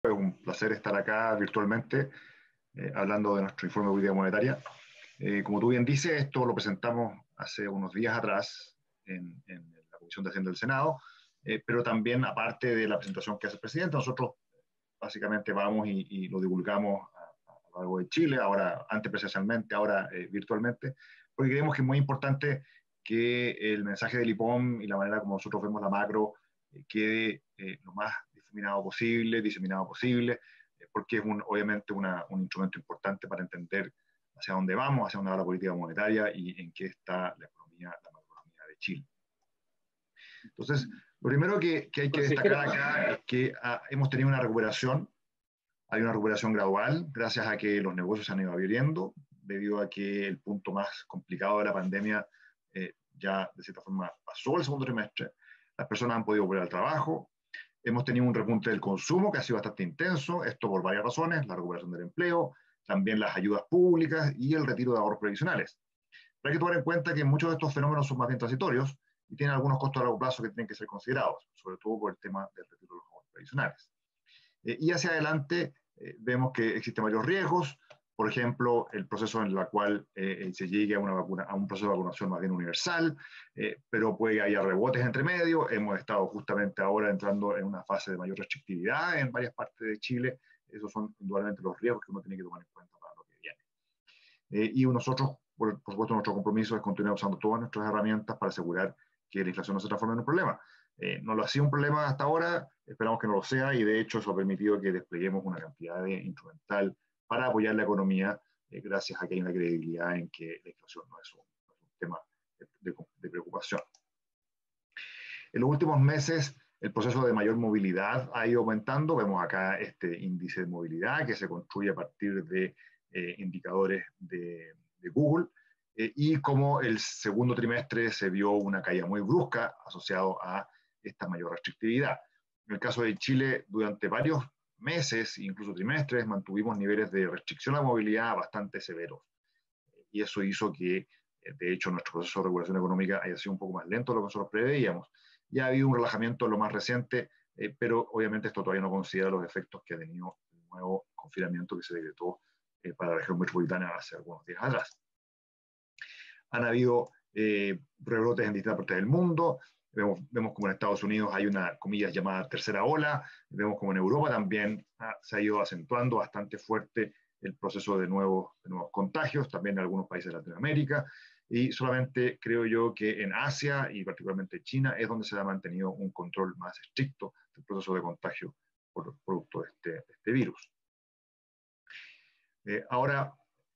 Es un placer estar acá virtualmente hablando de nuestro informe de política monetaria. Como tú bien dices, esto lo presentamos hace unos días atrás en la Comisión de Hacienda del Senado, pero también aparte de la presentación que hace el presidente, nosotros básicamente vamos y lo divulgamos a lo largo de Chile, ahora antes presencialmente, ahora virtualmente, porque creemos que es muy importante que el mensaje del IPOM y la manera como nosotros vemos la macro quede lo más diseminado posible, porque es obviamente un instrumento importante para entender hacia dónde vamos, hacia dónde va la política monetaria y en qué está la economía, la macroeconomía de Chile. Entonces, lo primero que hay que Consejero, destacar acá es que hemos tenido una recuperación, hay una recuperación gradual, gracias a que los negocios se han ido abriendo, debido a que el punto más complicado de la pandemia ya de cierta forma pasó el segundo trimestre, las personas han podido volver al trabajo, hemos tenido un repunte del consumo que ha sido bastante intenso, esto por varias razones, la recuperación del empleo, también las ayudas públicas y el retiro de ahorros previsionales. Pero hay que tomar en cuenta que muchos de estos fenómenos son más bien transitorios y tienen algunos costos a largo plazo que tienen que ser considerados, sobre todo por el tema del retiro de los ahorros previsionales. Y hacia adelante vemos que existen varios riesgos, por ejemplo, el proceso en el cual se llegue a, a un proceso de vacunación más bien universal, pero puede que haya rebotes entre medio. Hemos estado justamente ahora entrando en una fase de mayor restrictividad en varias partes de Chile. Esos son indudablemente los riesgos que uno tiene que tomar en cuenta para lo que viene. Y nosotros, por supuesto, nuestro compromiso es continuar usando todas nuestras herramientas para asegurar que la inflación no se transforme en un problema. No lo ha sido un problema hasta ahora, esperamos que no lo sea, y de hecho eso ha permitido que despleguemos una cantidad de instrumental para apoyar la economía, gracias a que hay una credibilidad en que la inflación no es un tema de preocupación. En los últimos meses, el proceso de mayor movilidad ha ido aumentando. Vemos acá este índice de movilidad que se construye a partir de indicadores de Google, y como el segundo trimestre se vio una caída muy brusca asociado a esta mayor restrictividad. En el caso de Chile, durante varios meses, incluso trimestres, mantuvimos niveles de restricción a la movilidad bastante severos. Y eso hizo que, de hecho, nuestro proceso de regulación económica haya sido un poco más lento de lo que nosotros preveíamos. Ya ha habido un relajamiento en lo más reciente, pero obviamente esto todavía no considera los efectos que ha tenido el nuevo confinamiento que se decretó para la región metropolitana hace algunos días atrás. Han habido rebrotes en distintas partes del mundo. Vemos como en Estados Unidos hay una, comillas, llamada tercera ola. Vemos como en Europa también se ha ido acentuando bastante fuerte el proceso de nuevos contagios, también en algunos países de Latinoamérica. Y solamente creo yo que en Asia y particularmente China es donde se ha mantenido un control más estricto del proceso de contagio por producto de este virus. Ahora,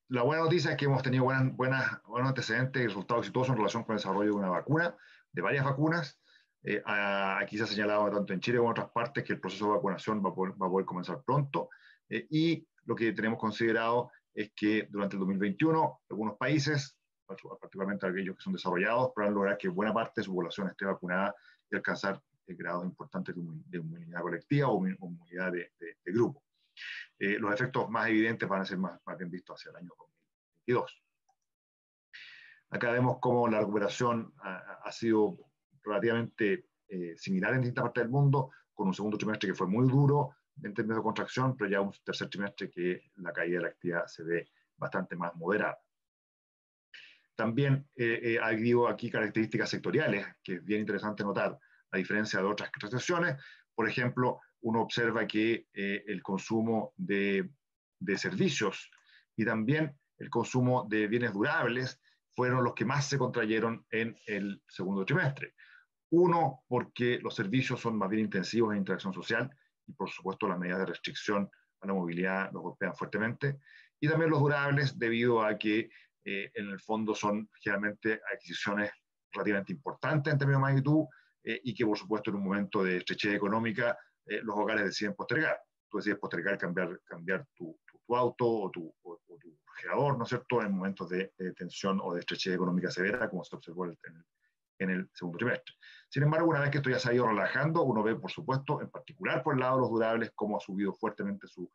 la buena noticia es que hemos tenido buenos antecedentes y resultados exitosos en relación con el desarrollo de una vacuna, de varias vacunas. Aquí se ha señalado tanto en Chile como en otras partes que el proceso de vacunación va a poder comenzar pronto. Y lo que tenemos considerado es que durante el 2021 algunos países, particularmente aquellos que son desarrollados, podrán lograr que buena parte de su población esté vacunada y alcanzar grados importantes de inmunidad colectiva o inmunidad de grupo. Los efectos más evidentes van a ser más bien vistos hacia el año 2022. Acá vemos cómo la recuperación ha sido relativamente similar en distintas partes del mundo, con un segundo trimestre que fue muy duro en términos de contracción, pero ya un tercer trimestre que la caída de la actividad se ve bastante más moderada. También ha habido aquí características sectoriales que es bien interesante notar, a diferencia de otras recesiones. Por ejemplo, uno observa que el consumo de servicios y también el consumo de bienes durables fueron los que más se contrayeron en el segundo trimestre. Uno, porque los servicios son más bien intensivos en interacción social y por supuesto las medidas de restricción a la movilidad los golpean fuertemente. Y también los durables debido a que en el fondo son generalmente adquisiciones relativamente importantes en términos de magnitud, y que por supuesto en un momento de estrechez económica los hogares deciden postergar. Tú decides postergar cambiar tu auto o tu refrigerador, ¿no es cierto?, en momentos de tensión o de estrechez económica severa, como se observó en el segundo trimestre. Sin embargo, una vez que esto ya se ha ido relajando, uno ve, por supuesto, en particular por el lado de los durables, cómo ha subido fuertemente su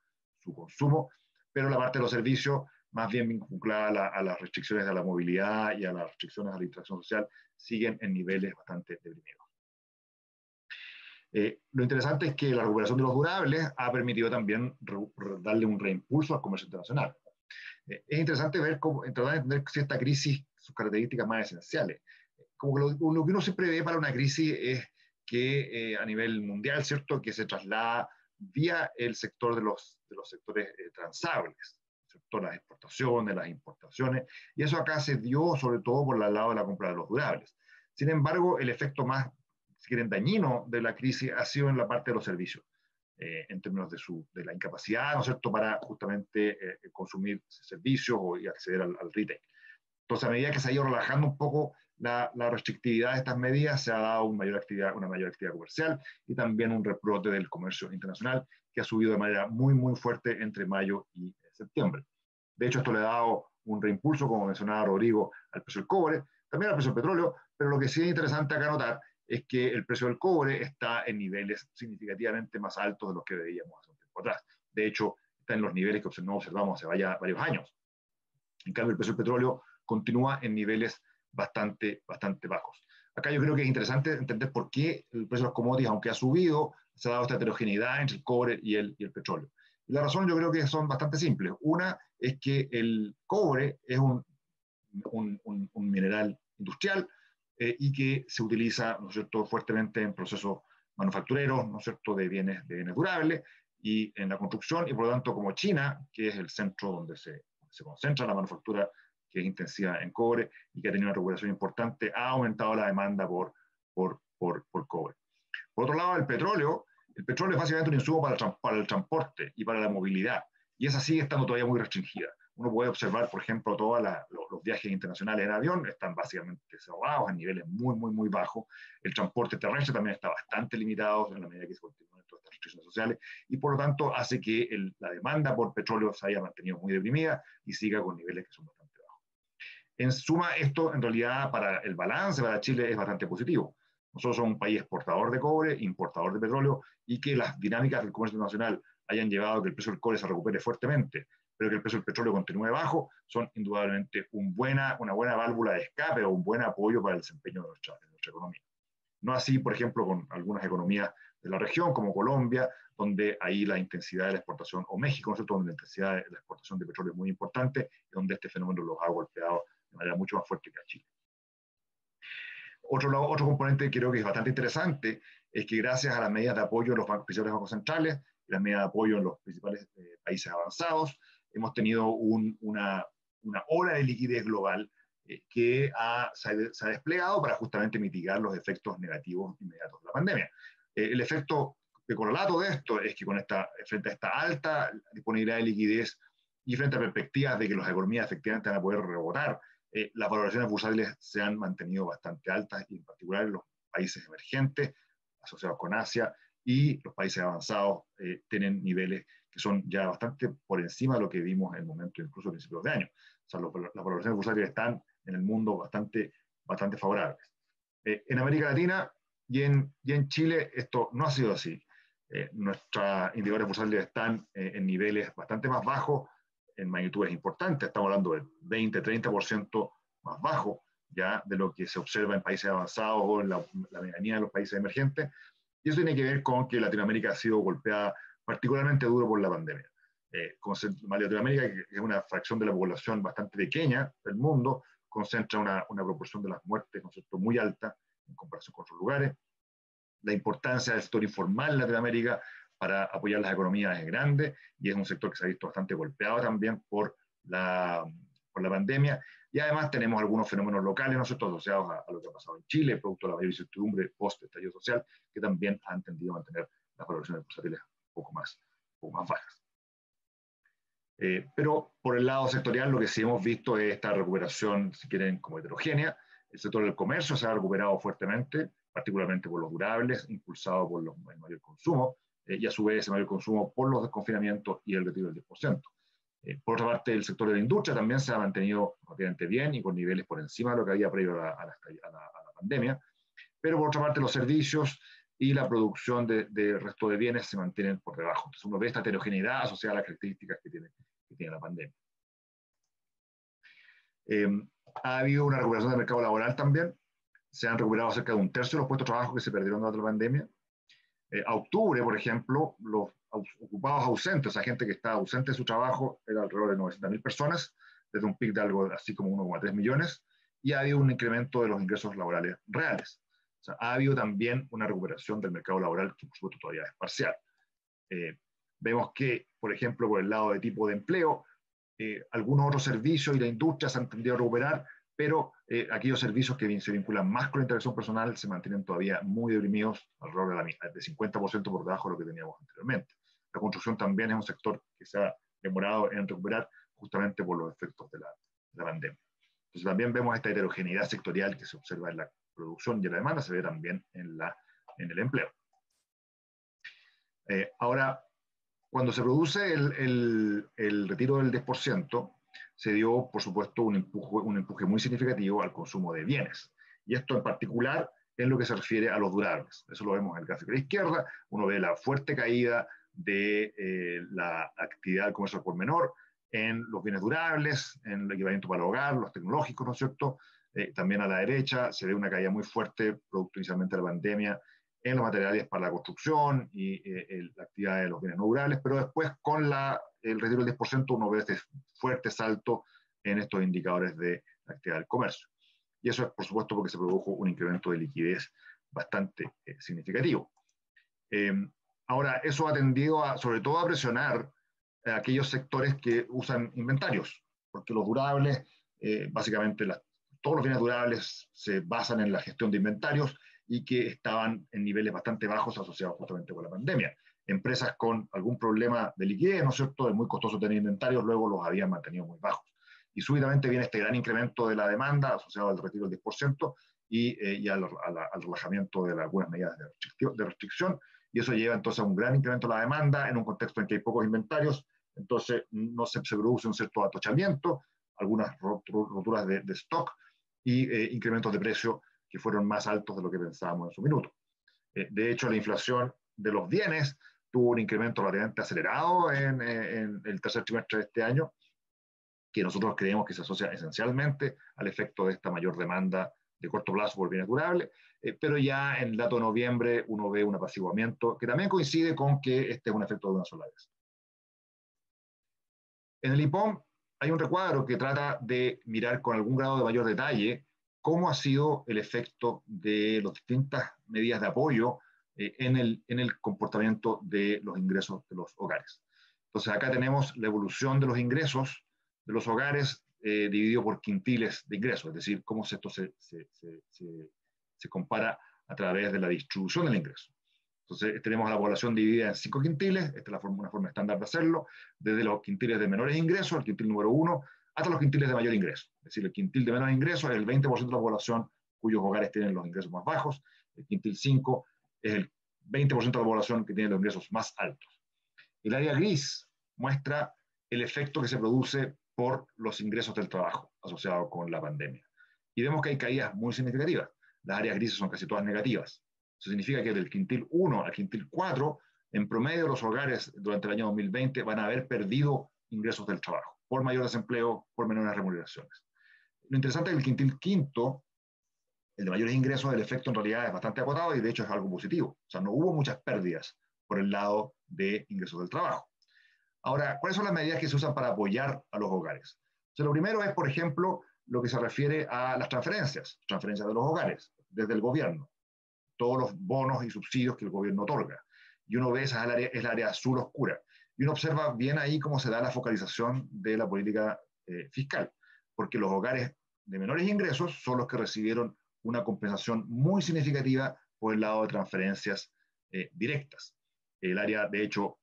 consumo, pero la parte de los servicios, más bien vinculada a las restricciones de la movilidad y a las restricciones a la interacción social, siguen en niveles bastante deprimidos. Lo interesante es que la recuperación de los durables ha permitido también darle un reimpulso al comercio internacional. Es interesante ver cómo, tratar de entender si esta crisis, sus características más esenciales. Como que lo que uno siempre ve para una crisis es que a nivel mundial, ¿cierto?, que se traslada vía el sector de los sectores transables, ¿cierto?, las exportaciones, las importaciones, y eso acá se dio sobre todo por el lado de la compra de los durables. Sin embargo, el efecto más, si quieren, dañino de la crisis ha sido en la parte de los servicios, en términos de la incapacidad, ¿no es cierto?, para justamente consumir servicios y acceder al retail. Entonces, a medida que se ha ido relajando un poco la restrictividad de estas medidas, se ha dado una mayor actividad comercial y también un rebrote del comercio internacional que ha subido de manera muy, muy fuerte entre mayo y septiembre. De hecho, esto le ha dado un reimpulso, como mencionaba Rodrigo, al precio del cobre, también al precio del petróleo, pero lo que sí es interesante acá notar es que el precio del cobre está en niveles significativamente más altos de los que veíamos hace un tiempo atrás. De hecho, está en los niveles que no observamos hace varios años. En cambio, el precio del petróleo continúa en niveles bastante bajos. Acá yo creo que es interesante entender por qué el precio de los commodities, aunque ha subido, se ha dado esta heterogeneidad entre el cobre y el petróleo. Y la razón yo creo que son bastante simples. Una es que el cobre es un mineral industrial y que se utiliza, ¿no es cierto?, fuertemente en procesos manufactureros, ¿no es cierto?, de bienes durables y en la construcción, y por lo tanto, como China, que es el centro donde se concentra la manufactura, que es intensiva en cobre y que ha tenido una recuperación importante, ha aumentado la demanda por cobre. Por otro lado, el petróleo es básicamente un insumo para el transporte y para la movilidad, y esa sigue estando todavía muy restringida. Uno puede observar, por ejemplo, todos los viajes internacionales en avión están básicamente cerrados a niveles muy, muy, muy bajos. El transporte terrestre también está bastante limitado en la medida que se continúan todas estas restricciones sociales y por lo tanto hace que la demanda por petróleo se haya mantenido muy deprimida y siga con niveles que son bastante bajos. En suma, esto en realidad para el balance para Chile es bastante positivo. Nosotros somos un país exportador de cobre, importador de petróleo y que las dinámicas del comercio internacional hayan llevado a que el precio del cobre se recupere fuertemente, pero que el precio del petróleo continúe bajo, son indudablemente una buena válvula de escape o un buen apoyo para el desempeño de nuestra economía. No así, por ejemplo, con algunas economías de la región, como Colombia, donde ahí la intensidad de la exportación, o México, ¿no? Donde la intensidad de la exportación de petróleo es muy importante, y donde este fenómeno los ha golpeado de manera mucho más fuerte que a Chile. Otro componente que creo que es bastante interesante es que gracias a las medidas de apoyo en los principales bancos centrales y las medidas de apoyo en los principales países avanzados, hemos tenido una ola de liquidez global que se ha desplegado para justamente mitigar los efectos negativos inmediatos de la pandemia. El efecto de correlato de esto es que frente a esta alta disponibilidad de liquidez y frente a perspectivas de que las economías efectivamente van a poder rebotar, las valoraciones bursátiles se han mantenido bastante altas y en particular en los países emergentes asociados con Asia y los países avanzados tienen niveles que son ya bastante por encima de lo que vimos en el momento incluso a principios de año. O sea, las valoraciones bursátiles están en el mundo bastante favorables. En América Latina y en Chile esto no ha sido así. Nuestros indicadores bursátiles están en niveles bastante más bajos, en magnitudes importantes, estamos hablando del 20-30% más bajo ya de lo que se observa en países avanzados o en la medianía de los países emergentes, y eso tiene que ver con que Latinoamérica ha sido golpeada particularmente duro por la pandemia. Latinoamérica, que es una fracción de la población bastante pequeña del mundo, concentra una proporción de las muertes, ¿no es cierto?, muy alta en comparación con otros lugares. La importancia del sector informal en Latinoamérica para apoyar las economías es grande y es un sector que se ha visto bastante golpeado también por la pandemia. Y además tenemos algunos fenómenos locales, nosotros asociados a lo que ha pasado en Chile, producto de la mayor incertidumbre post-estallido social, que también han tendido a mantener las valoraciones bursátiles un poco más bajas. Pero por el lado sectorial lo que sí hemos visto es esta recuperación, si quieren, como heterogénea. El sector del comercio se ha recuperado fuertemente, particularmente por los durables, impulsado por el mayor consumo, y a su vez ese mayor consumo por los desconfinamientos y el retiro del 10%. Por otra parte, el sector de la industria también se ha mantenido relativamente bien y con niveles por encima de lo que había previo a la pandemia, pero por otra parte los servicios y la producción de resto de bienes se mantienen por debajo. Entonces uno ve esta heterogeneidad asociada a las características que tiene la pandemia. Ha habido una recuperación del mercado laboral también. Se han recuperado cerca de un tercio de los puestos de trabajo que se perdieron durante la pandemia. A octubre, por ejemplo, los ocupados ausentes, esa gente que está ausente de su trabajo, era alrededor de 900.000 personas, desde un pic de algo así como 1,3 millones, y ha habido un incremento de los ingresos laborales reales. O sea, ha habido también una recuperación del mercado laboral que, por supuesto, todavía es parcial. Eh, Vemos que, por ejemplo, por el lado de tipo de empleo, algunos otros servicios y la industria se han tendido a recuperar, pero aquellos servicios que se vinculan más con la interacción personal se mantienen todavía muy deprimidos, alrededor de la mitad, de 50% por debajo de lo que teníamos anteriormente. La construcción también es un sector que se ha demorado en recuperar justamente por los efectos de la pandemia. Entonces también vemos esta heterogeneidad sectorial que se observa en la producción y en la demanda, se ve también en el empleo. Ahora, cuando se produce el retiro del 10%, se dio, por supuesto, un empuje muy significativo al consumo de bienes. Y esto en particular en lo que se refiere a los durables. Eso lo vemos en el gráfico de la izquierda. Uno ve la fuerte caída de la actividad del comercio al por menor en los bienes durables, en el equipamiento para el hogar, los tecnológicos, ¿no es cierto? También a la derecha se ve una caída muy fuerte, producto inicialmente de la pandemia, en los materiales para la construcción y la actividad de los bienes no durables, pero después con el retiro del 10% uno ve este fuerte salto en estos indicadores de la actividad del comercio. Y eso es, por supuesto, porque se produjo un incremento de liquidez bastante significativo. Ahora, eso ha tendido sobre todo a presionar a aquellos sectores que usan inventarios, porque los durables, básicamente todos los bienes durables se basan en la gestión de inventarios y que estaban en niveles bastante bajos asociados justamente con la pandemia. Empresas con algún problema de liquidez, ¿no es cierto?, es muy costoso tener inventarios, luego los habían mantenido muy bajos. Y súbitamente viene este gran incremento de la demanda asociado al retiro del 10% y al relajamiento de algunas medidas de restricción, y eso lleva entonces a un gran incremento de la demanda en un contexto en que hay pocos inventarios, entonces no se produce un cierto atochamiento, algunas roturas de stock y incrementos de precio que fueron más altos de lo que pensábamos en su minuto. De hecho, la inflación de los bienes tuvo un incremento relativamente acelerado en el tercer trimestre de este año, que nosotros creemos que se asocia esencialmente al efecto de esta mayor demanda de corto plazo por bienes durables, pero ya en el dato de noviembre uno ve un apaciguamiento que también coincide con que este es un efecto de una sola vez. En el IPOM hay un recuadro que trata de mirar con algún grado de mayor detalle cómo ha sido el efecto de las distintas medidas de apoyo en el comportamiento de los ingresos de los hogares. Entonces acá tenemos la evolución de los ingresos de los hogares dividido por quintiles de ingresos, es decir, cómo esto se compara a través de la distribución del ingreso. Entonces tenemos a la población dividida en 5 quintiles, esta es una forma estándar de hacerlo, desde los quintiles de menores ingresos, el quintil número 1, hasta los quintiles de mayor ingreso. Es decir, el quintil de menores ingresos es el 20% de la población cuyos hogares tienen los ingresos más bajos, el quintil 5 es el 20% de la población que tiene los ingresos más altos. El área gris muestra el efecto que se produce por los ingresos del trabajo asociados con la pandemia. Y vemos que hay caídas muy significativas. Las áreas grises son casi todas negativas. Eso significa que del quintil 1 al quintil 4, en promedio los hogares durante el año 2020 van a haber perdido ingresos del trabajo, por mayor desempleo, por menores remuneraciones. Lo interesante es que el quintil quinto, el de mayores ingresos, el efecto en realidad es bastante acotado y de hecho es algo positivo. O sea, no hubo muchas pérdidas por el lado de ingresos del trabajo. Ahora, ¿cuáles son las medidas que se usan para apoyar a los hogares? O sea, lo primero es, por ejemplo, lo que se refiere a las transferencias de los hogares desde el gobierno, todos los bonos y subsidios que el gobierno otorga. Y uno ve esa área, es la área azul oscura. Y uno observa bien ahí cómo se da la focalización de la política fiscal, porque los hogares de menores ingresos son los que recibieron una compensación muy significativa por el lado de transferencias directas. El área, de hecho,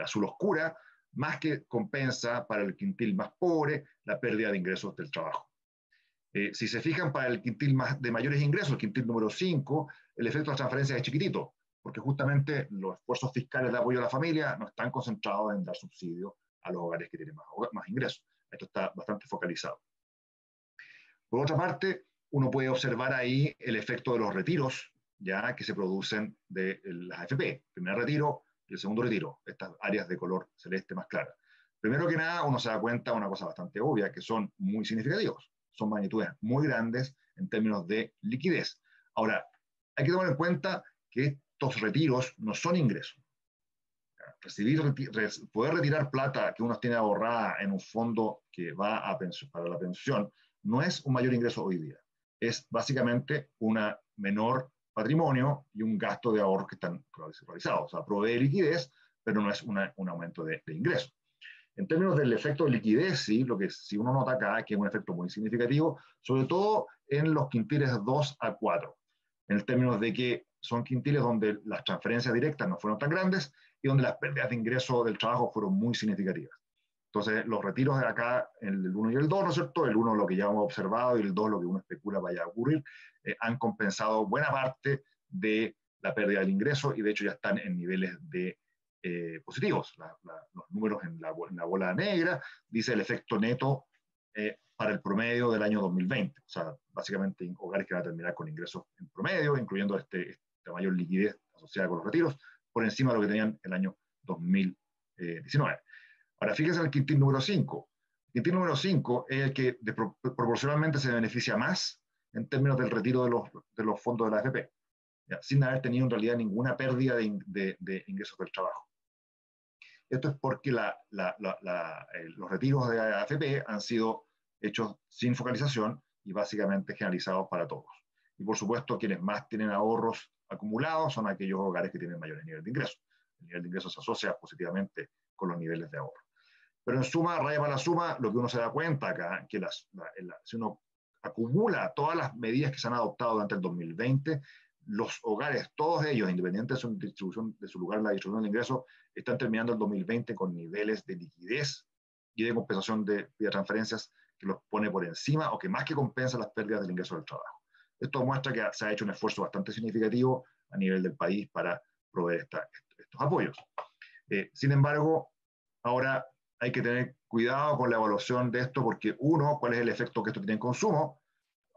azul oscura, más que compensa para el quintil más pobre la pérdida de ingresos del trabajo. Si se fijan para el quintil de mayores ingresos, el quintil número 5, el efecto de las transferencias es chiquitito, porque justamente los esfuerzos fiscales de apoyo a la familia no están concentrados en dar subsidio a los hogares que tienen más ingresos. Esto está bastante focalizado. Por otra parte, uno puede observar ahí el efecto de los retiros ya que se producen de las AFP. El primer retiro y el segundo retiro, estas áreas de color celeste más clara. Primero que nada, uno se da cuenta de una cosa bastante obvia, que son muy significativos. Son magnitudes muy grandes en términos de liquidez. Ahora, hay que tomar en cuenta que estos retiros no son ingresos. Poder retirar plata que uno tiene ahorrada en un fondo que va para la pensión no es un mayor ingreso hoy día. Es básicamente una menor patrimonio y un gasto de ahorro que están realizados. O sea, provee liquidez, pero no es un aumento de ingreso. En términos del efecto de liquidez, sí, lo que sí uno nota acá que es un efecto muy significativo, sobre todo en los quintiles 2 a 4, en términos de que son quintiles donde las transferencias directas no fueron tan grandes y donde las pérdidas de ingreso del trabajo fueron muy significativas. Entonces, los retiros de acá, el 1 y el 2, ¿no es cierto? El 1 lo que ya hemos observado y el 2 lo que uno especula vaya a ocurrir, han compensado buena parte de la pérdida del ingreso y de hecho ya están en niveles de positivos. Los números en la bola negra dice el efecto neto para el promedio del año 2020. O sea, básicamente hogares que van a terminar con ingresos en promedio, incluyendo esta mayor liquidez asociada con los retiros, por encima de lo que tenían el año 2019. Ahora, fíjense en el quintil número 5. El quintil número 5 es el que proporcionalmente se beneficia más en términos del retiro de los fondos de la AFP, ¿ya? Sin haber tenido en realidad ninguna pérdida de ingresos del trabajo. Esto es porque los retiros de la AFP han sido hechos sin focalización y básicamente generalizados para todos. Y por supuesto, quienes más tienen ahorros acumulados son aquellos hogares que tienen mayores niveles de ingresos. El nivel de ingresos se asocia positivamente con los niveles de ahorro. Pero en suma, raya para la suma, lo que uno se da cuenta acá, que si uno acumula todas las medidas que se han adoptado durante el 2020, los hogares, todos ellos, independientemente de su distribución, de su lugar en la distribución de ingresos, están terminando el 2020 con niveles de liquidez y de compensación de transferencias que los pone por encima o que más que compensa las pérdidas del ingreso del trabajo. Esto muestra que se ha hecho un esfuerzo bastante significativo a nivel del país para proveer estos apoyos. Sin embargo, ahora hay que tener cuidado con la evaluación de esto porque, uno, cuál es el efecto que esto tiene en consumo,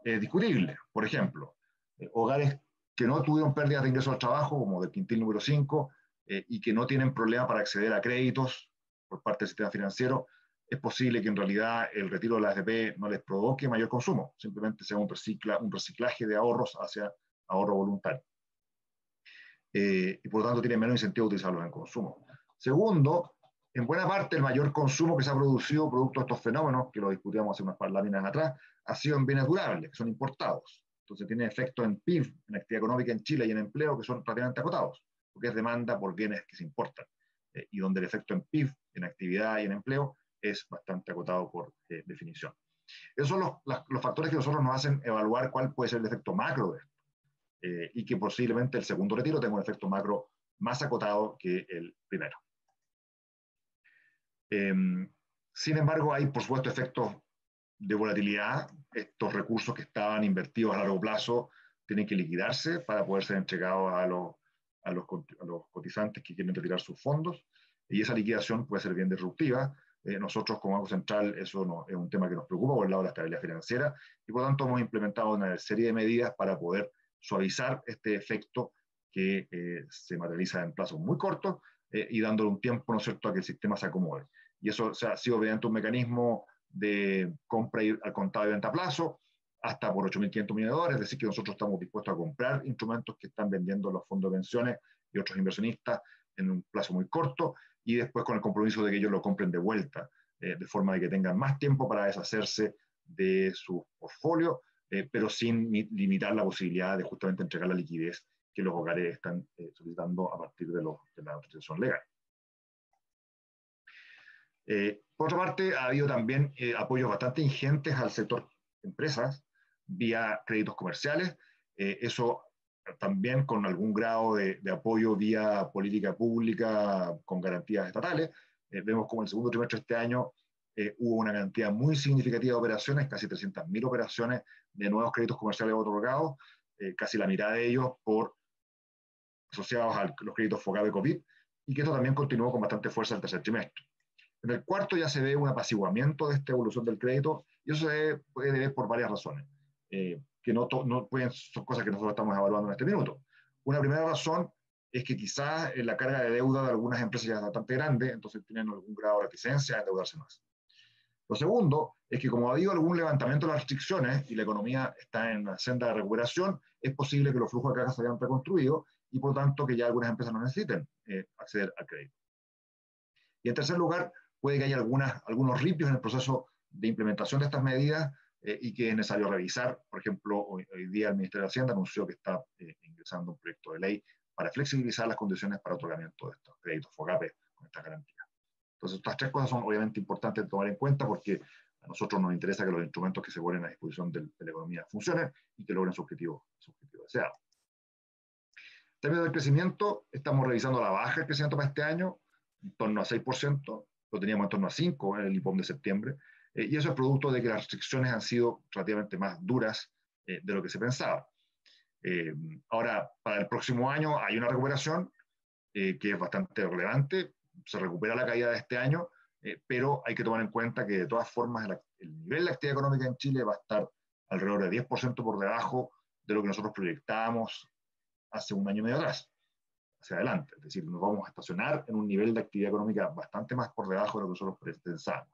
es discutible. Por ejemplo, hogares que no tuvieron pérdidas de ingresos al trabajo, como del quintil número 5, y que no tienen problema para acceder a créditos por parte del sistema financiero, es posible que en realidad el retiro de la AFP no les provoque mayor consumo, simplemente sea un reciclaje de ahorros hacia ahorro voluntario. Y por lo tanto tienen menos incentivo de utilizarlos en consumo. Segundo, en buena parte el mayor consumo que se ha producido producto de estos fenómenos, que lo discutíamos hace unas láminas atrás, ha sido en bienes durables, que son importados. Entonces tiene efectos en PIB, en actividad económica en Chile y en empleo que son relativamente acotados, porque es demanda por bienes que se importan. Y donde el efecto en PIB, en actividad y en empleo es bastante acotado por definición. Esos son los factores que nosotros nos hacen evaluar cuál puede ser el efecto macro de esto. Y que posiblemente el segundo retiro tenga un efecto macro más acotado que el primero. Sin embargo, hay, por supuesto, efectos de volatilidad. Estos recursos que estaban invertidos a largo plazo tienen que liquidarse para poder ser entregados a los cotizantes que quieren retirar sus fondos, y esa liquidación puede ser bien disruptiva. Nosotros como Banco Central eso no, es un tema que nos preocupa por el lado de la estabilidad financiera, y por lo tanto hemos implementado una serie de medidas para poder suavizar este efecto que se materializa en plazos muy cortos y dándole un tiempo, ¿no es cierto?, a que el sistema se acomode. Y eso ha sido mediante un mecanismo de compra al contado y venta a plazo, hasta por 8.500 millones de dólares, es decir, que nosotros estamos dispuestos a comprar instrumentos que están vendiendo los fondos de pensiones y otros inversionistas en un plazo muy corto, y después con el compromiso de que ellos lo compren de vuelta, de forma de que tengan más tiempo para deshacerse de su portfolio, pero sin limitar la posibilidad de justamente entregar la liquidez que los hogares están solicitando a partir de la autorización legal. Por otra parte, ha habido también apoyos bastante ingentes al sector empresas vía créditos comerciales, eso también con algún grado de apoyo vía política pública con garantías estatales. Vemos como en el segundo trimestre de este año hubo una cantidad muy significativa de operaciones, casi 300.000 operaciones de nuevos créditos comerciales otorgados, casi la mitad de ellos asociados a los créditos FOGABE COVID, y que esto también continuó con bastante fuerza el tercer trimestre. En el cuarto ya se ve un apaciguamiento de esta evolución del crédito, y eso se puede ver por varias razones, que son cosas que nosotros estamos evaluando en este minuto. Una primera razón es que quizás la carga de deuda de algunas empresas ya es bastante grande, entonces tienen algún grado de reticencia a endeudarse más. Lo segundo es que como ha habido algún levantamiento de las restricciones y la economía está en una senda de recuperación, es posible que los flujos de caja se hayan reconstruido y por lo tanto que ya algunas empresas no necesiten acceder al crédito. Y en tercer lugar, puede que haya algunos ripios en el proceso de implementación de estas medidas y que es necesario revisar. Por ejemplo, hoy día el Ministerio de Hacienda anunció que está ingresando un proyecto de ley para flexibilizar las condiciones para otorgamiento de estos créditos FOGAPE con estas garantías. Entonces, estas tres cosas son obviamente importantes de tomar en cuenta porque a nosotros nos interesa que los instrumentos que se ponen a disposición de la economía funcionen y que logren su objetivo deseado. En términos del crecimiento, estamos revisando la baja del crecimiento para este año, en torno a 6%, lo teníamos en torno a 5% en el IPOM de septiembre, y eso es producto de que las restricciones han sido relativamente más duras de lo que se pensaba. Ahora, para el próximo año hay una recuperación que es bastante relevante, se recupera la caída de este año, pero hay que tomar en cuenta que de todas formas el nivel de actividad económica en Chile va a estar alrededor de 10% por debajo de lo que nosotros proyectábamos hace un año y medio atrás, hacia adelante. Es decir, nos vamos a estacionar en un nivel de actividad económica bastante más por debajo de lo que nosotros pensábamos.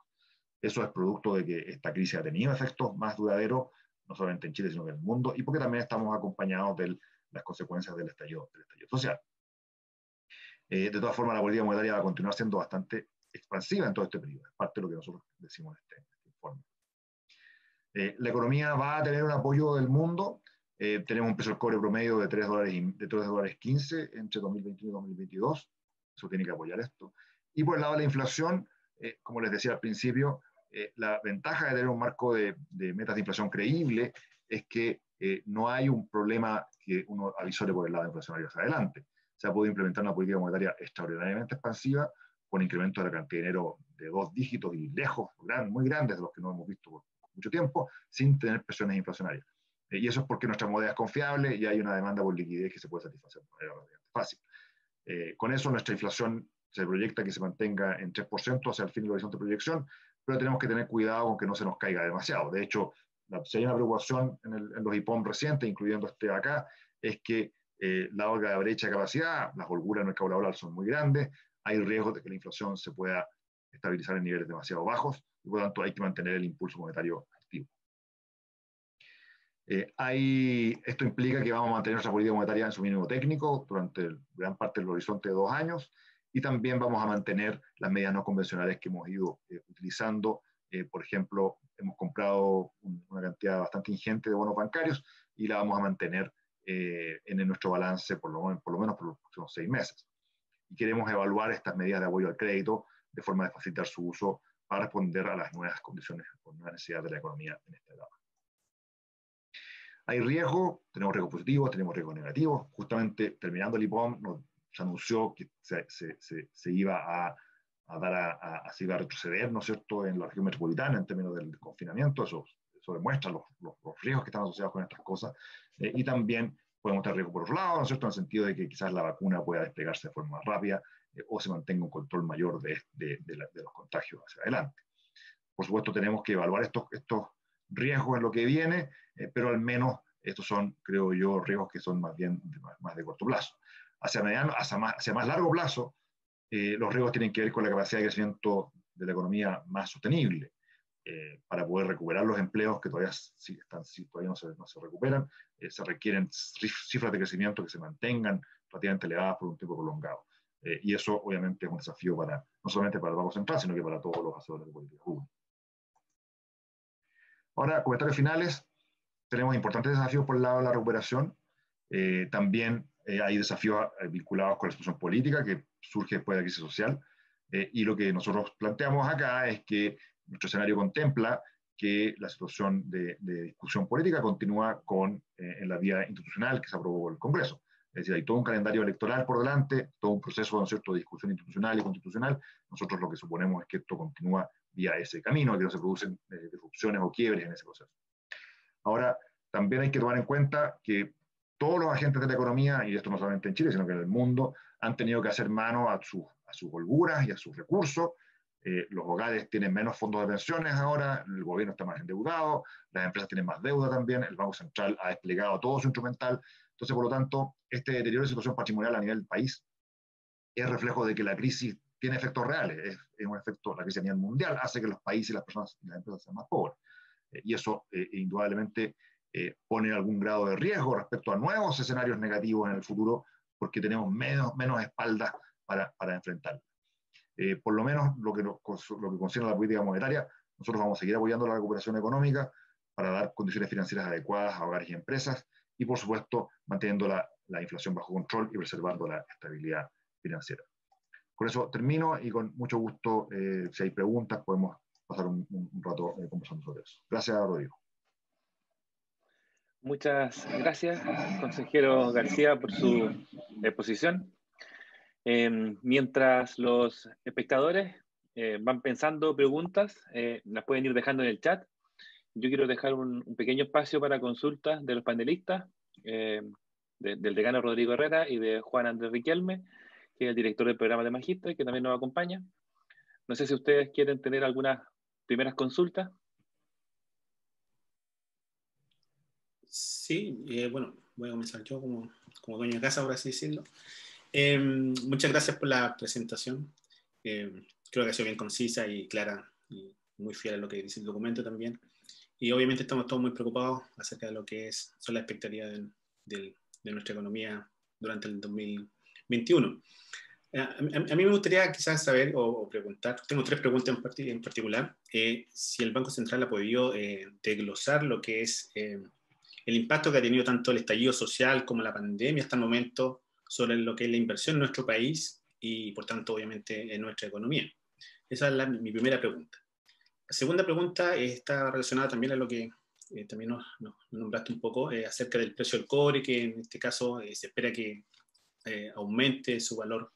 Eso es producto de que esta crisis ha tenido efectos más duraderos, no solamente en Chile, sino en el mundo, y porque también estamos acompañados de las consecuencias del estallido social. De todas formas, la política monetaria va a continuar siendo bastante expansiva en todo este periodo. Es parte de lo que nosotros decimos en este informe. La economía va a tener un apoyo del mundo. Tenemos un precio del cobre promedio de $3.15 entre 2021 y 2022. Eso tiene que apoyar esto. Y por el lado de la inflación, como les decía al principio, la ventaja de tener un marco de metas de inflación creíble es que no hay un problema que uno avisore por el lado inflacionario hacia adelante. Se ha podido implementar una política monetaria extraordinariamente expansiva con incrementos de la cantidad de dinero de 2 dígitos y lejos, muy grandes de los que no hemos visto por mucho tiempo, sin tener presiones inflacionarias. Y eso es porque nuestra moneda es confiable y hay una demanda por liquidez que se puede satisfacer de manera relativamente fácil. Con eso nuestra inflación se proyecta que se mantenga en 3% hacia el fin del horizonte de proyección, pero tenemos que tener cuidado con que no se nos caiga demasiado. De hecho, si hay una preocupación en los IPOM recientes, incluyendo este de acá, es que la brecha de capacidad, las holguras en el mercado laboral son muy grandes, hay riesgos de que la inflación se pueda estabilizar en niveles demasiado bajos y por lo tanto hay que mantener el impulso monetario activo. Esto implica que vamos a mantener nuestra política monetaria en su mínimo técnico durante gran parte del horizonte de 2 años y también vamos a mantener las medidas no convencionales que hemos ido utilizando. Por ejemplo, hemos comprado una cantidad bastante ingente de bonos bancarios y la vamos a mantener en nuestro balance por lo menos por los próximos 6 meses. Y queremos evaluar estas medidas de apoyo al crédito de forma de facilitar su uso para responder a las nuevas condiciones o nuevas necesidades de la economía en esta etapa. Hay riesgo, tenemos riesgos positivos, tenemos riesgos negativos. Justamente terminando el IPOM, se anunció que se iba a retroceder, ¿no es cierto?, en la región metropolitana en términos del confinamiento. Eso demuestra los riesgos que están asociados con estas cosas. Y también podemos tener riesgo por otro lado, ¿no es cierto?, en el sentido de que quizás la vacuna pueda desplegarse de forma más rápida o se mantenga un control mayor de los contagios hacia adelante. Por supuesto, tenemos que evaluar estos riesgos en lo que viene, pero al menos estos son, creo yo, riesgos que son más bien más de corto plazo. Hacia más largo plazo, los riesgos tienen que ver con la capacidad de crecimiento de la economía más sostenible. Para poder recuperar los empleos que todavía no se recuperan, se requieren cifras de crecimiento que se mantengan relativamente elevadas por un tiempo prolongado. Y eso obviamente es un desafío no solamente para el Banco Central, sino que para todos los hacedores de política pública. Ahora, comentarios finales. Tenemos importantes desafíos por el lado de la recuperación. También hay desafíos vinculados con la situación política que surge después de la crisis social. Y lo que nosotros planteamos acá es que nuestro escenario contempla que la situación de discusión política continúa en la vía institucional que se aprobó por el Congreso. Es decir, hay todo un calendario electoral por delante, todo un proceso, ¿no es cierto?, de discusión institucional y constitucional. Nosotros lo que suponemos es que esto continúa vía ese camino, que no se producen disrupciones o quiebres en ese proceso. Ahora, también hay que tomar en cuenta que todos los agentes de la economía, y esto no solamente en Chile, sino que en el mundo, han tenido que hacer mano a sus holguras y a sus recursos. Los hogares tienen menos fondos de pensiones ahora, el gobierno está más endeudado, las empresas tienen más deuda también, el Banco Central ha desplegado todo su instrumental. Entonces, por lo tanto, este deterioro de situación patrimonial a nivel del país es reflejo de que la crisis tiene efectos reales. Es un efecto, la crisis a nivel mundial hace que los países y las personas y las empresas sean más pobres. Y eso indudablemente pone algún grado de riesgo respecto a nuevos escenarios negativos en el futuro porque tenemos menos espaldas para enfrentarla. Por lo menos lo que concierne a la política monetaria, nosotros vamos a seguir apoyando la recuperación económica para dar condiciones financieras adecuadas a hogares y empresas y, por supuesto, manteniendo la inflación bajo control y preservando la estabilidad financiera. Con eso termino y con mucho gusto, si hay preguntas, podemos pasar un rato conversando sobre eso. Gracias, Rodrigo. Muchas gracias, consejero García, por su exposición. Mientras los espectadores van pensando preguntas, las pueden ir dejando en el chat. Yo quiero dejar un pequeño espacio para consultas de los panelistas, del decano Rodrigo Herrera y de Juan Andrés Riquelme, que es el director del programa de Magíster, que también nos acompaña. No sé si ustedes quieren tener algunas primeras consultas. Sí, bueno, voy a comenzar yo como dueño de casa, por así decirlo. Muchas gracias por la presentación. Creo que ha sido bien concisa y clara y muy fiel a lo que dice el documento también. Y obviamente estamos todos muy preocupados acerca de lo que son las expectativas de nuestra economía durante el 2021. A mí me gustaría quizás saber o preguntar, tengo tres preguntas en particular, si el Banco Central ha podido desglosar lo que es el impacto que ha tenido tanto el estallido social como la pandemia hasta el momento sobre lo que es la inversión en nuestro país y, por tanto, obviamente, en nuestra economía. Esa es mi primera pregunta. La segunda pregunta está relacionada también a lo que también nos nombraste un poco acerca del precio del cobre, que en este caso se espera que aumente su valor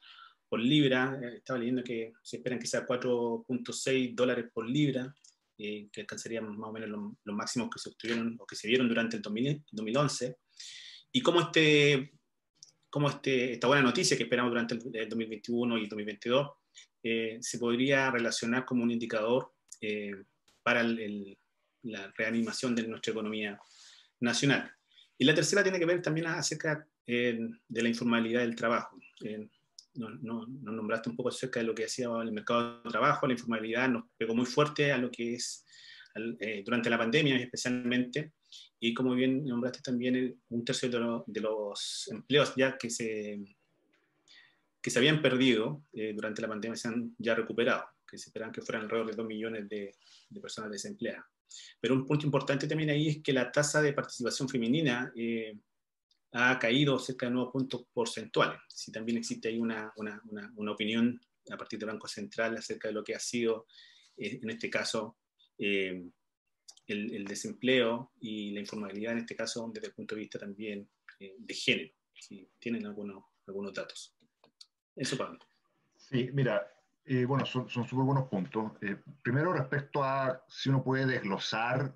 por libra. Estaba leyendo que se esperan que sea $4.6 por libra, que alcanzarían más o menos los máximos que se obtuvieron o que se vieron durante el 2011. Y cómo esta buena noticia que esperamos durante el 2021 y el 2022 se podría relacionar como un indicador para la reanimación de nuestra economía nacional. Y la tercera tiene que ver también acerca de la informalidad del trabajo. Nos nombraste un poco acerca de lo que hacía el mercado de trabajo. La informalidad nos pegó muy fuerte a lo que es durante la pandemia especialmente, y como bien nombraste también, un tercio de los empleos ya que se habían perdido durante la pandemia se han ya recuperado, que se esperaban que fueran alrededor de 2 millones de personas desempleadas. Pero un punto importante también ahí es que la tasa de participación femenina ha caído cerca de 9 puntos porcentuales. Si también existe ahí una opinión a partir del Banco Central acerca de lo que ha sido, en este caso, el desempleo y la informalidad, en este caso, desde el punto de vista también de género, si tienen algunos datos. Eso, Pablo. Sí, mira, bueno, son súper buenos puntos. Primero, respecto a si uno puede desglosar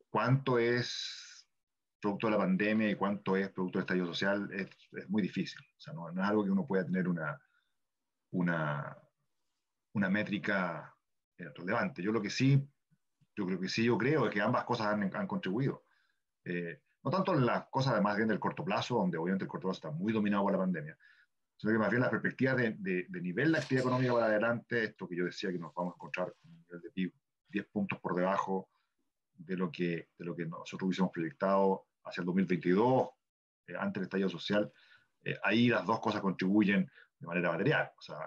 cuánto es producto de la pandemia y cuánto es producto del estallido social, es muy difícil. O sea, no es algo que uno pueda tener una métrica relevante. Yo creo es que ambas cosas han contribuido. No tanto en las cosas más bien del corto plazo, donde obviamente el corto plazo está muy dominado por la pandemia, sino que más bien la perspectiva de nivel de actividad económica para adelante, esto que yo decía que nos vamos a encontrar con un nivel de PIB 10 puntos por debajo de lo que nosotros hubiésemos proyectado hacia el 2022, antes del estallido social. Ahí las dos cosas contribuyen de manera material. O sea,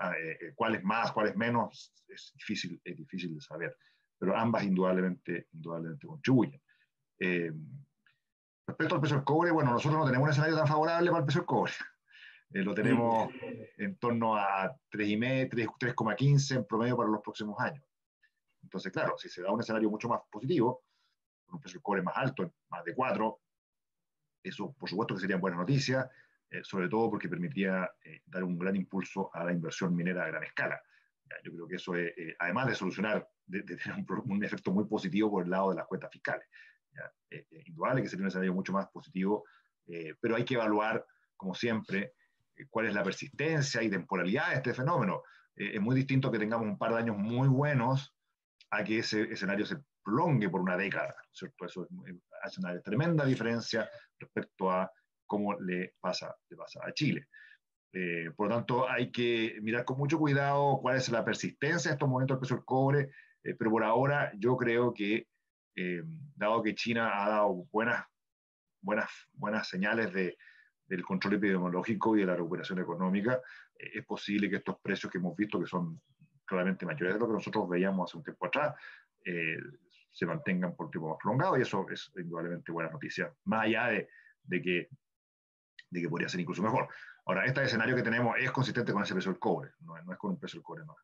cuál es más, cuál es menos, es difícil de saber, pero ambas indudablemente contribuyen. Respecto al precio del cobre, bueno, nosotros no tenemos un escenario tan favorable para el precio del cobre. Lo tenemos en torno a 3,15 en promedio para los próximos años. Entonces, claro, si se da un escenario mucho más positivo, con un precio del cobre más alto, más de 4, eso por supuesto que serían buenas noticias, sobre todo porque permitiría dar un gran impulso a la inversión minera a gran escala. Yo creo que eso es, además de solucionar, de tener un efecto muy positivo por el lado de las cuentas fiscales. Indudable que sería un escenario mucho más positivo, pero hay que evaluar, como siempre, cuál es la persistencia y temporalidad de este fenómeno. Es muy distinto que tengamos un par de años muy buenos a que ese escenario se prolongue por una década, ¿cierto? Eso hace una tremenda diferencia respecto a cómo le pasa a Chile. Por lo tanto, hay que mirar con mucho cuidado cuál es la persistencia de estos momentos del precio del cobre, pero por ahora yo creo que, dado que China ha dado buenas señales de del control epidemiológico y de la recuperación económica, es posible que estos precios que hemos visto, que son claramente mayores de lo que nosotros veíamos hace un tiempo atrás, se mantengan por tiempo más prolongado, y eso es indudablemente buena noticia, más allá de que podría ser incluso mejor. Ahora, este escenario que tenemos es consistente con ese precio del cobre, no es con un precio del cobre más.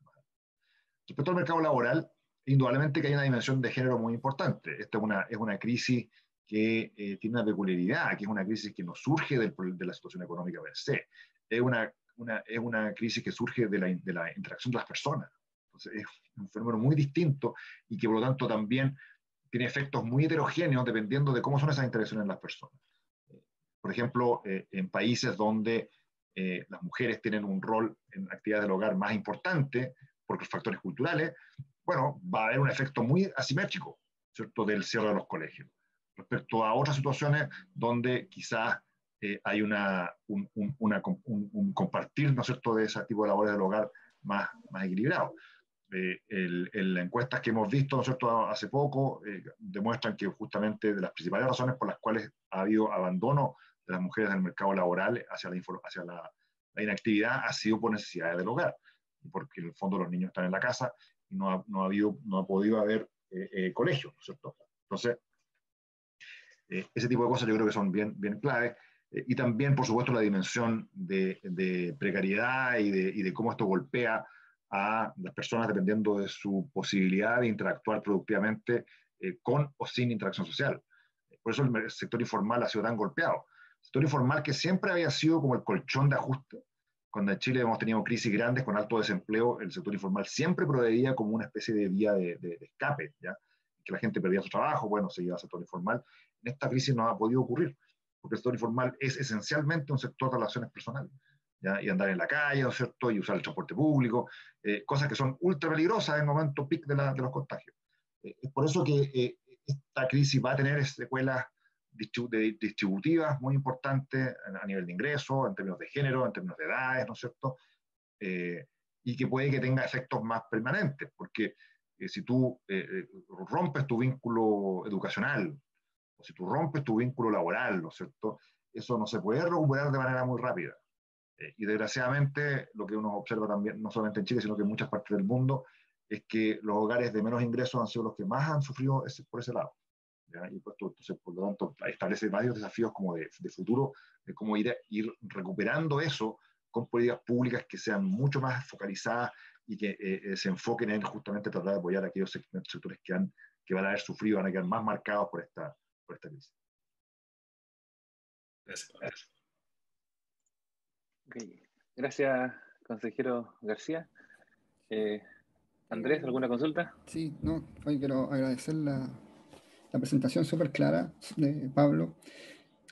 Respecto al mercado laboral, indudablemente que hay una dimensión de género muy importante. Esta es una crisis que tiene una peculiaridad, que es una crisis que no surge de la situación económica per se, es una crisis que surge de la interacción de las personas. Entonces, es un fenómeno muy distinto y que por lo tanto también tiene efectos muy heterogéneos dependiendo de cómo son esas interacciones en las personas. Por ejemplo, en países donde las mujeres tienen un rol en actividades del hogar más importante por los factores culturales, bueno, va a haber un efecto muy asimétrico, ¿cierto?, del cierre de los colegios. Respecto a otras situaciones donde quizás hay un compartir, ¿no es cierto?, de ese tipo de labores del hogar más equilibrado. Las encuestas que hemos visto, ¿no es cierto?, hace poco, demuestran que justamente de las principales razones por las cuales ha habido abandono de las mujeres del mercado laboral hacia la inactividad ha sido por necesidades del hogar, porque en el fondo los niños están en la casa y no ha podido haber colegio, ¿no es cierto? Entonces, ese tipo de cosas yo creo que son bien claves. Y también, por supuesto, la dimensión de precariedad y de cómo esto golpea a las personas dependiendo de su posibilidad de interactuar productivamente con o sin interacción social. Por eso el sector informal ha sido tan golpeado. El sector informal que siempre había sido como el colchón de ajuste. Cuando en Chile hemos tenido crisis grandes con alto desempleo, el sector informal siempre proveía como una especie de vía de escape, ¿ya? Que la gente perdía su trabajo, bueno, se iba al sector informal. En esta crisis no ha podido ocurrir, porque el sector informal es esencialmente un sector de relaciones personales, ¿ya? Y andar en la calle, ¿no es cierto?, y usar el transporte público, cosas que son ultra peligrosas en el momento peak de los contagios. Es por eso que esta crisis va a tener secuelas distributivas muy importantes a nivel de ingresos, en términos de género, en términos de edades, ¿no es cierto? Y que puede que tenga efectos más permanentes, porque si tú rompes tu vínculo educacional, o si tú rompes tu vínculo laboral, ¿no es cierto?, eso no se puede recuperar de manera muy rápida. Y desgraciadamente, lo que uno observa también, no solamente en Chile, sino que en muchas partes del mundo, es que los hogares de menos ingresos han sido los que más han sufrido por ese lado, ¿ya? Y pues, entonces, por lo tanto, establece varios desafíos como de futuro, de cómo ir recuperando eso con políticas públicas que sean mucho más focalizadas y que se enfoquen en justamente tratar de apoyar a aquellos sectores que van a haber sufrido, van a quedar más marcados por esta crisis. Gracias. Okay. Gracias, consejero García. Andrés, ¿alguna consulta? Sí, no, hoy quiero agradecer la presentación súper clara de Pablo.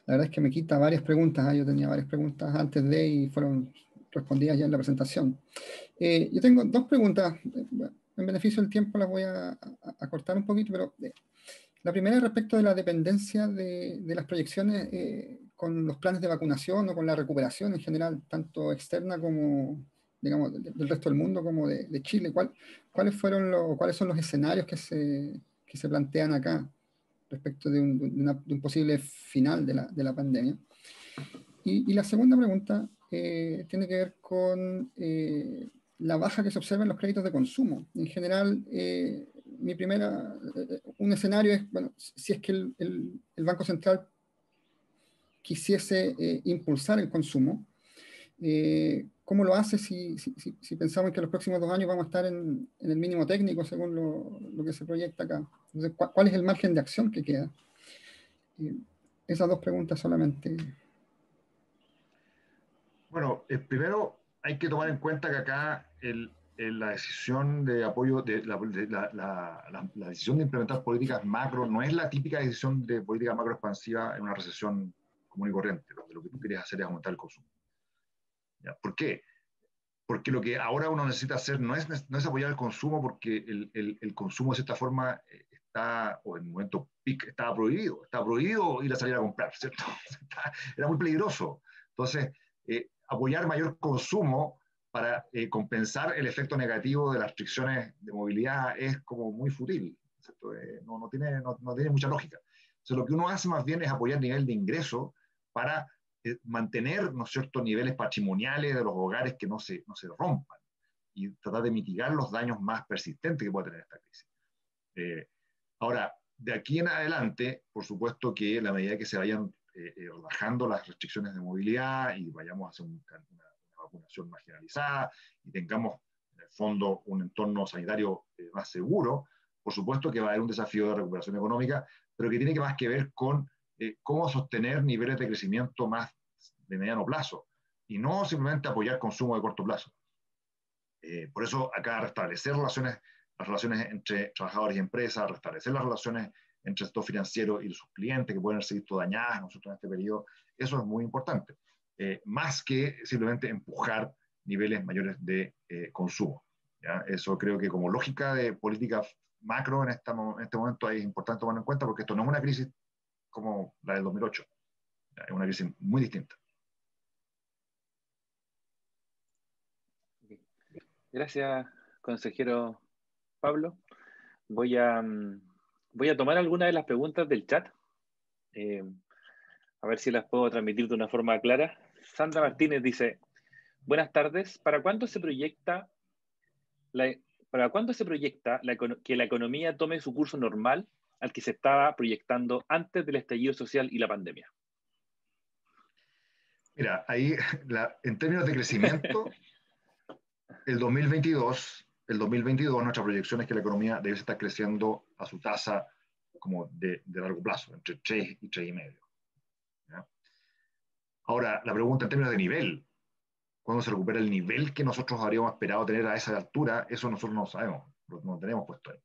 La verdad es que me quita varias preguntas. Yo tenía varias preguntas antes de y fueron respondidas ya en la presentación. Yo tengo dos preguntas. En beneficio del tiempo las voy a cortar un poquito, pero la primera es respecto de la dependencia de las proyecciones con los planes de vacunación o con la recuperación en general, tanto externa como, digamos, del resto del mundo como de Chile. ¿Cuáles son los escenarios que se plantean acá respecto de un posible final de la pandemia? Y la segunda pregunta tiene que ver con la baja que se observa en los créditos de consumo. En general, un escenario es, bueno, si es que el Banco Central quisiese impulsar el consumo, ¿cómo lo hace si pensamos que en los próximos 2 años vamos a estar en el mínimo técnico según lo que se proyecta acá? Entonces, ¿cuál es el margen de acción que queda? Esas dos preguntas solamente. Bueno, primero hay que tomar en cuenta que acá la decisión de apoyo, la decisión de implementar políticas macro no es la típica decisión de política macro expansiva en una recesión común y corriente, donde lo que tú quieres hacer es aumentar el consumo. ¿Ya? ¿Por qué? Porque lo que ahora uno necesita hacer no es apoyar el consumo, porque el consumo de cierta forma está, o en el momento peak, estaba prohibido ir a salir a comprar, ¿cierto? Era muy peligroso. Entonces, apoyar mayor consumo para compensar el efecto negativo de las restricciones de movilidad es como muy fútil, ¿cierto? No tiene mucha lógica. Entonces, lo que uno hace más bien es apoyar el nivel de ingreso para mantener, ¿no es cierto?, niveles patrimoniales de los hogares que no se rompan y tratar de mitigar los daños más persistentes que puede tener esta crisis. Ahora, de aquí en adelante, por supuesto que a la medida que se vayan relajando las restricciones de movilidad y vayamos a hacer una vacunación más generalizada y tengamos, en el fondo, un entorno sanitario más seguro, por supuesto que va a haber un desafío de recuperación económica, pero que tiene más que ver con cómo sostener niveles de crecimiento más de mediano plazo y no simplemente apoyar consumo de corto plazo. Por eso acá restablecer las relaciones entre trabajadores y empresas, restablecer las relaciones entre el sector financiero y sus clientes que pueden haber sido dañadas, nosotros en este periodo, eso es muy importante, más que simplemente empujar niveles mayores de consumo. ¿Ya? Eso creo que como lógica de política macro en este momento es importante tomarlo en cuenta porque esto no es una crisis como la del 2008, ¿ya? Es una crisis muy distinta. Gracias, consejero Pablo. Voy a tomar algunas de las preguntas del chat, a ver si las puedo transmitir de una forma clara. Sandra Martínez dice, buenas tardes, ¿para cuándo se proyecta que la economía tome su curso normal al que se estaba proyectando antes del estallido social y la pandemia? Mira, ahí en términos de crecimiento, el 2022, nuestra proyección es que la economía debe estar creciendo a su tasa como de largo plazo, entre 3 y 3,5. ¿Ya? Ahora, la pregunta en términos de nivel, ¿cuándo se recupera el nivel que nosotros habríamos esperado tener a esa altura? Eso nosotros no sabemos, no tenemos puesto ahí.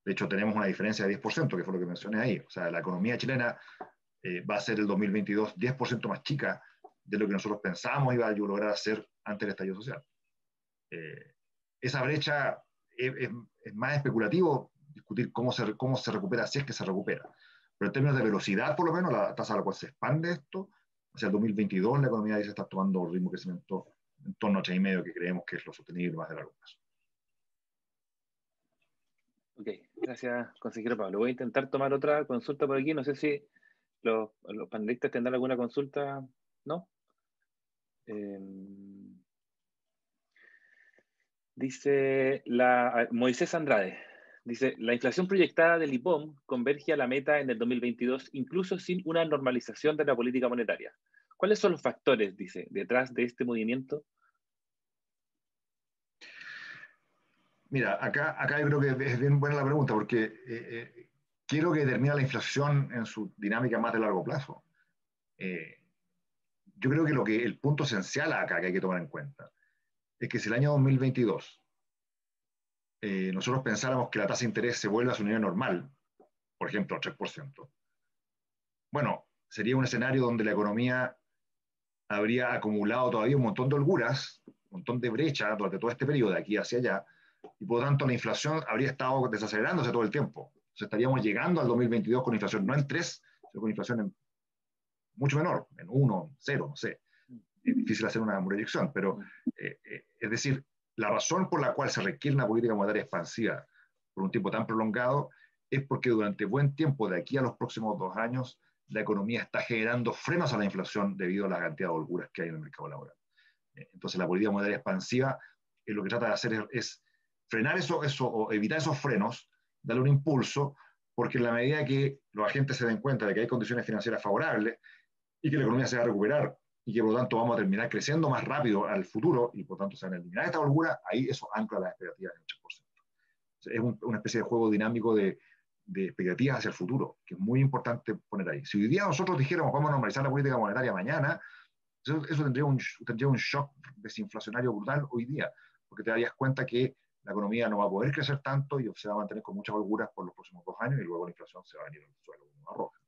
De hecho, tenemos una diferencia de 10%, que fue lo que mencioné ahí. O sea, la economía chilena va a ser el 2022 10% más chica de lo que nosotros pensábamos iba a lograr hacer antes del estallido social. Esa brecha es más especulativo discutir cómo se recupera, si es que se recupera. Pero en términos de velocidad, por lo menos, la tasa a la cual se expande esto, hacia el 2022 la economía dice está tomando un ritmo de crecimiento en torno a 3,5, que creemos que es lo sostenible más de largo plazo. Ok, gracias, consejero Pablo. Voy a intentar tomar otra consulta por aquí. No sé si los panelistas tendrán alguna consulta. ¿No? Dice Moisés Andrade, dice, la inflación proyectada del IPOM converge a la meta en el 2022, incluso sin una normalización de la política monetaria. ¿Cuáles son los factores, dice, detrás de este movimiento? Mira, acá yo creo que es bien buena la pregunta, porque ¿qué es lo que determina la inflación en su dinámica más de largo plazo? Yo creo que el punto esencial acá que hay que tomar en cuenta es que si el año 2022 nosotros pensáramos que la tasa de interés se vuelve a su nivel normal, por ejemplo, 3%, bueno, sería un escenario donde la economía habría acumulado todavía un montón de holguras, un montón de brechas durante todo este periodo, de aquí hacia allá, y por lo tanto la inflación habría estado desacelerándose todo el tiempo. Entonces estaríamos llegando al 2022 con inflación no en 3, sino con inflación mucho menor, en 1, 0, no sé. Es difícil hacer una proyección, pero es decir, la razón por la cual se requiere una política monetaria expansiva por un tiempo tan prolongado es porque durante buen tiempo, de aquí a los próximos 2 años, la economía está generando frenos a la inflación debido a la cantidad de holguras que hay en el mercado laboral. Entonces la política monetaria expansiva lo que trata de hacer es frenar eso o evitar esos frenos, darle un impulso, porque en la medida que los agentes se den cuenta de que hay condiciones financieras favorables y que la economía se va a recuperar y que por lo tanto vamos a terminar creciendo más rápido al futuro y por tanto se van a eliminar esta holgura, ahí eso ancla las expectativas en el 8%. Es una especie de juego dinámico de expectativas hacia el futuro, que es muy importante poner ahí. Si hoy día nosotros dijéramos vamos a normalizar la política monetaria mañana, eso tendría un shock desinflacionario brutal hoy día, porque te darías cuenta que la economía no va a poder crecer tanto y se va a mantener con muchas holguras por los próximos 2 años y luego la inflación se va a venir al suelo como una roca.